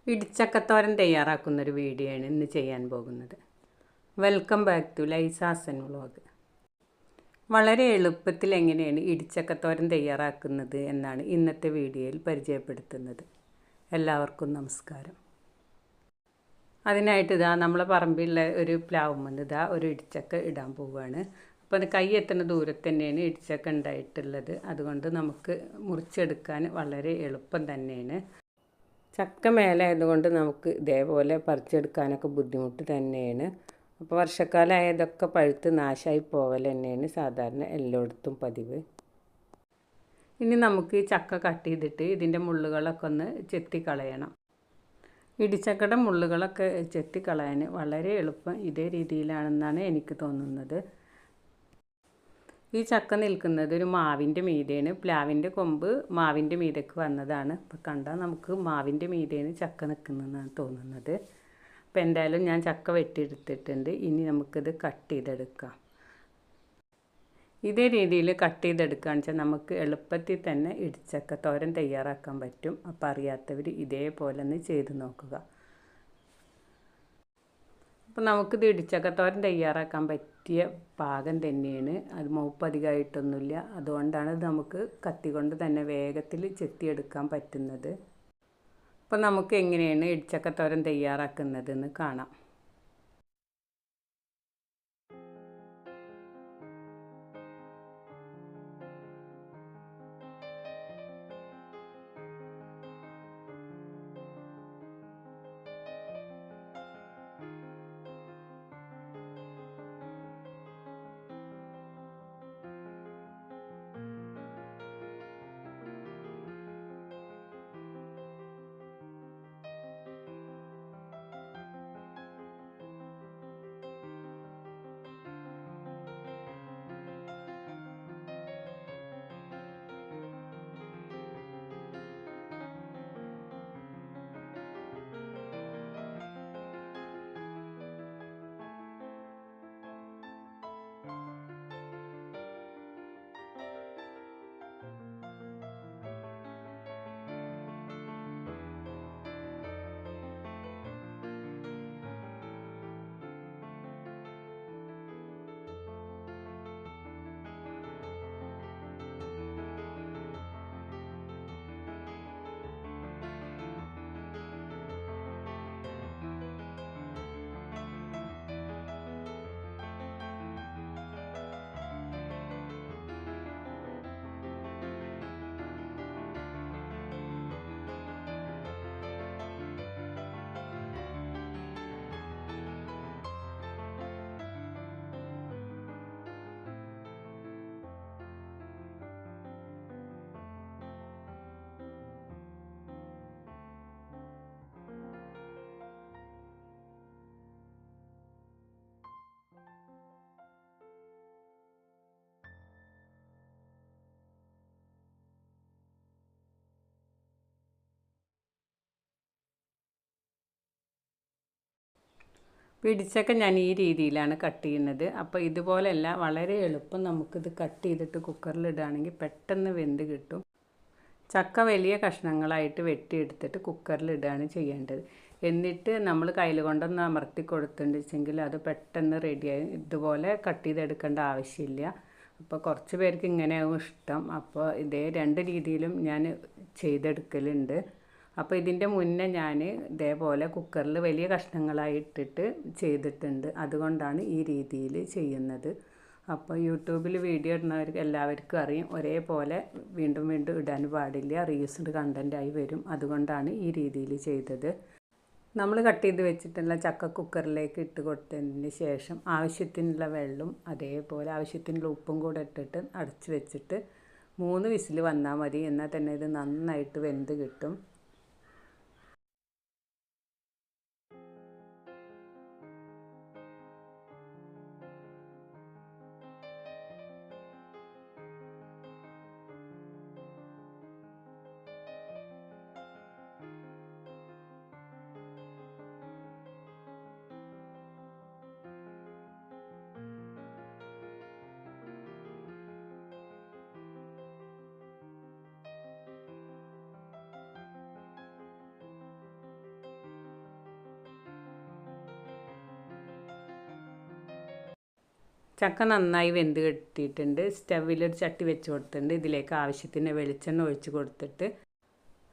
ഇടിച്ചക്കത്തോരൻ തയ്യാറാക്കുന്നൊരു video ആണ് ഇന്ന് ചെയ്യാൻ പോകുന്നത്. വെൽക്കം ബാക്ക് ടു ലൈസാസൻ വ്ളോഗ്. വളരെ എളുപ്പത്തിൽ എങ്ങനെയാണ് ഇടിച്ചക്കത്തോരൻ തയ്യാറാക്കുന്നത് എന്നാണ് ഇന്നത്തെ വീഡിയോയിൽ പരിചയപ്പെടുത്തുന്നത്. എല്ലാവർക്കും നമസ്കാരം. അതിനായിട്ട് നമ്മളെ പറമ്പിലുള്ള ഒരു പ്ലാവുമെന്ന് ഒരു ഇടിച്ചക്ക ഇടാൻ പോവുകയാണ്. അപ്പോൾ അത് കൈ എത്തുന്ന ദൂരത്ത് തന്നെയാണ് ഇടിച്ചക്ക ഉണ്ടായിട്ടുള്ളത്. അതുകൊണ്ട് നമുക്ക് മുറിച്ചെടുക്കാൻ വളരെ എളുപ്പം തന്നെയാണ്. ചക്ക മേലായതുകൊണ്ട് നമുക്ക് ഇതേപോലെ പറിച്ചെടുക്കാനൊക്കെ ബുദ്ധിമുട്ട് തന്നെയാണ്. അപ്പോൾ വർഷക്കാലം ആയതൊക്കെ പഴുത്ത് നാശമായി പോവൽ തന്നെയാണ് സാധാരണ എല്ലായിടത്തും പതിവ്. ഇനി നമുക്ക് ഈ ചക്ക കട്ട് ചെയ്തിട്ട് ഇതിൻ്റെ മുള്ളുകളൊക്കെ ഒന്ന് ചെത്തിക്കളയണം. ഇടിച്ചക്കയുടെ മുള്ളുകളൊക്കെ ചെത്തിക്കളയാൻ വളരെ എളുപ്പം ഇതേ രീതിയിലാണെന്നാണ് എനിക്ക് തോന്നുന്നത്. ഈ ചക്ക നിൽക്കുന്നത് ഒരു മാവിൻ്റെ മീതെയാണ്. പ്ലാവിൻ്റെ കൊമ്പ് മാവിൻ്റെ മീതേക്ക് വന്നതാണ്. അപ്പോൾ കണ്ടാൽ നമുക്ക് മാവിൻ്റെ മീതെയാണ് ചക്ക നിൽക്കുന്നതെന്നാണ് തോന്നുന്നത്. അപ്പോൾ എന്തായാലും ഞാൻ ചക്ക വെട്ടിയെടുത്തിട്ടുണ്ട്. ഇനി നമുക്കിത് കട്ട് ചെയ്തെടുക്കാം. ഇതേ രീതിയിൽ കട്ട് ചെയ്തെടുക്കുകയാണെന്ന് വെച്ചാൽ നമുക്ക് എളുപ്പത്തിൽ തന്നെ ഇടിച്ചക്ക തോരൻ തയ്യാറാക്കാൻ പറ്റും. അപ്പോൾ അറിയാത്തവർ ഇതേപോലെ ഒന്ന് ചെയ്ത് നോക്കുക. അപ്പോൾ നമുക്കിത് ഇടിച്ചക്കത്തോരൻ തയ്യാറാക്കാൻ പറ്റിയ പാകം തന്നെയാണ്. അത് മൂപ്പ് അധികമായിട്ടൊന്നുമില്ല. അതുകൊണ്ടാണ് നമുക്ക് കത്തി കൊണ്ട് തന്നെ വേഗത്തിൽ ചെത്തിയെടുക്കാൻ പറ്റുന്നത്. അപ്പോൾ നമുക്ക് എങ്ങനെയാണ് ഇടിച്ചക്കത്തോരൻ തയ്യാറാക്കുന്നതെന്ന് കാണാം. പിടിച്ചൊക്കെ ഞാൻ ഈ രീതിയിലാണ് കട്ട് ചെയ്യുന്നത്. അപ്പോൾ ഇതുപോലെയല്ല, വളരെ എളുപ്പം നമുക്കിത് കട്ട് ചെയ്തിട്ട് കുക്കറിലിടുകയാണെങ്കിൽ പെട്ടെന്ന് വെന്ത് കിട്ടും. ചക്ക വലിയ കഷ്ണങ്ങളായിട്ട് വെട്ടിയെടുത്തിട്ട് കുക്കറിലിടുകയാണ് ചെയ്യേണ്ടത്. എന്നിട്ട് നമ്മൾ കയ്യിൽ കൊണ്ടൊന്ന് അമർത്തി കൊടുത്തിട്ടുണ്ടെങ്കിൽ അത് പെട്ടെന്ന് റെഡിയായി. ഇതുപോലെ കട്ട് ചെയ്തെടുക്കേണ്ട ആവശ്യമില്ല. അപ്പോൾ കുറച്ച് പേർക്ക് ഇങ്ങനെയാവും ഇഷ്ടം. അപ്പോൾ ഇതേ രണ്ട് രീതിയിലും ഞാൻ ചെയ്തെടുക്കലുണ്ട്. അപ്പോൾ ഇതിൻ്റെ മുന്നേ ഞാൻ ഇതേപോലെ കുക്കറിൽ വലിയ കഷ്ണങ്ങളായിട്ടിട്ട് ചെയ്തിട്ടുണ്ട്. അതുകൊണ്ടാണ് ഈ രീതിയിൽ ചെയ്യുന്നത്. അപ്പോൾ യൂട്യൂബിൽ വീഡിയോ ഇടുന്നവർക്ക് എല്ലാവർക്കും അറിയും, ഒരേപോലെ വീണ്ടും വീണ്ടും ഇടാൻ പാടില്ല, റീയൂസ്ഡ് കണ്ടൻറ്റായി വരും. അതുകൊണ്ടാണ് ഈ രീതിയിൽ ചെയ്തത്. നമ്മൾ കട്ട് ചെയ്ത് വെച്ചിട്ടുള്ള ചക്ക കുക്കറിലേക്ക് ഇട്ട് കൊടുത്തതിന് ശേഷം ആവശ്യത്തിനുള്ള വെള്ളം അതേപോലെ ആവശ്യത്തിനുള്ള ഉപ്പും കൂടെ ഇട്ടിട്ട് അടച്ച് വെച്ചിട്ട് 3 വിസിൽ വന്നാൽ മതി. എന്നാൽ തന്നെ ഇത് നന്നായിട്ട് വെന്ത് കിട്ടും. ചക്ക നന്നായി വെന്ത് കിട്ടിയിട്ടുണ്ട്. സ്റ്റവിലൊരു ചട്ടി വെച്ച് കൊടുത്തിട്ടുണ്ട്. ഇതിലേക്ക് ആവശ്യത്തിന് വെളിച്ചെണ്ണ ഒഴിച്ച് കൊടുത്തിട്ട്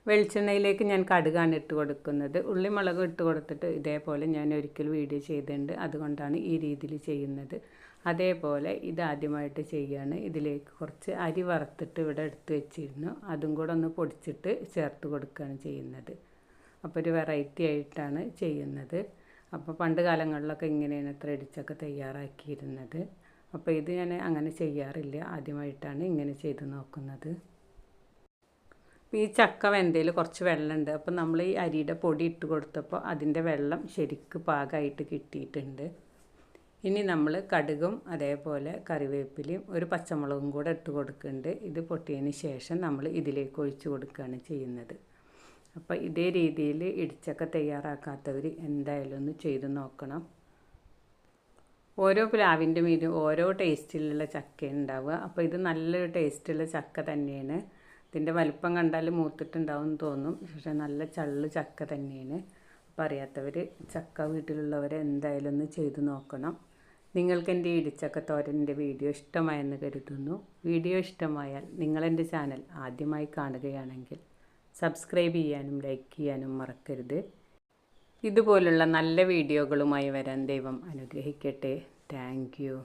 വെളിച്ചെണ്ണയിലേക്ക് ഞാൻ കടുകാണ് ഇട്ട് കൊടുക്കുന്നത്. ഉള്ളി മുളകും ഇട്ട് കൊടുത്തിട്ട് ഇതേപോലെ ഞാൻ ഒരിക്കൽ വീഡിയോ ചെയ്തിട്ടുണ്ട്. അതുകൊണ്ടാണ് ഈ രീതിയിൽ ചെയ്യുന്നത്. അതേപോലെ ഇതാദ്യമായിട്ട് ചെയ്യാണ്. ഇതിലേക്ക് കുറച്ച് അരി വറുത്തിട്ട് ഇവിടെ എടുത്ത് വെച്ചിരുന്നു. അതും കൂടെ ഒന്ന് പൊടിച്ചിട്ട് ചേർത്ത് കൊടുക്കുകയാണ് ചെയ്യുന്നത്. അപ്പോൾ ഒരു വെറൈറ്റി ആയിട്ടാണ് ചെയ്യുന്നത്. അപ്പോൾ പണ്ട് കാലങ്ങളിലൊക്കെ ഇങ്ങനെയാണ് ഇടിച്ചക്ക തയ്യാറാക്കിയിരുന്നത്. അപ്പോൾ ഇത് ഞാൻ അങ്ങനെ ചെയ്യാറില്ല. ആദ്യമായിട്ടാണ് ഇങ്ങനെ ചെയ്ത് നോക്കുന്നത്. അപ്പോൾ ഈ ചക്ക വെന്തയിൽ കുറച്ച് വെള്ളമുണ്ട്. അപ്പോൾ നമ്മൾ ഈ അരിയുടെ പൊടി ഇട്ട് കൊടുത്തപ്പോൾ അതിൻ്റെ വെള്ളം ശരിക്ക് പാകമായിട്ട് കിട്ടിയിട്ടുണ്ട്. ഇനി നമ്മൾ കടുകും അതേപോലെ കറിവേപ്പിലയും ഒരു പച്ചമുളകും കൂടെ ഇട്ട് കൊടുക്കുന്നുണ്ട്. ഇത് പൊട്ടിയതിന് ശേഷം നമ്മൾ ഇതിലേക്ക് ഒഴിച്ച് കൊടുക്കുകയാണ് ചെയ്യുന്നത്. അപ്പോൾ ഇതേ രീതിയിൽ ഇടിച്ചക്ക തയ്യാറാക്കാത്തവർ എന്തായാലും ഒന്ന് ചെയ്ത് നോക്കണം. ഓരോ പ്ലാവിൻ്റെ മീതും ഓരോ ടേസ്റ്റിലുള്ള ചക്ക ഉണ്ടാവുക. അപ്പോൾ ഇത് നല്ലൊരു ടേസ്റ്റുള്ള ചക്ക തന്നെയാണ്. ഇതിൻ്റെ വലിപ്പം കണ്ടാൽ മൂത്തിട്ടുണ്ടാവും തോന്നും, പക്ഷേ നല്ല ചള്ള് ചക്ക തന്നെയാണ്. അപ്പോൾ അറിയാത്തവർ ചക്ക വീട്ടിലുള്ളവർ എന്തായാലും ഒന്ന് ചെയ്ത് നോക്കണം. നിങ്ങൾക്ക് എൻ്റെ ഇടിച്ചക്ക തോരൻ്റെ വീഡിയോ ഇഷ്ടമായെന്ന് കരുതുന്നു. വീഡിയോ ഇഷ്ടമായാൽ നിങ്ങളെൻ്റെ ചാനൽ ആദ്യമായി കാണുകയാണെങ്കിൽ സബ്സ്ക്രൈബ് ചെയ്യാനും ലൈക്ക് ചെയ്യാനും മറക്കരുത്. ഇതുപോലുള്ള നല്ല വീഡിയോകളുമായി വരാൻ ദൈവം അനുഗ്രഹിക്കട്ടെ. Thank you.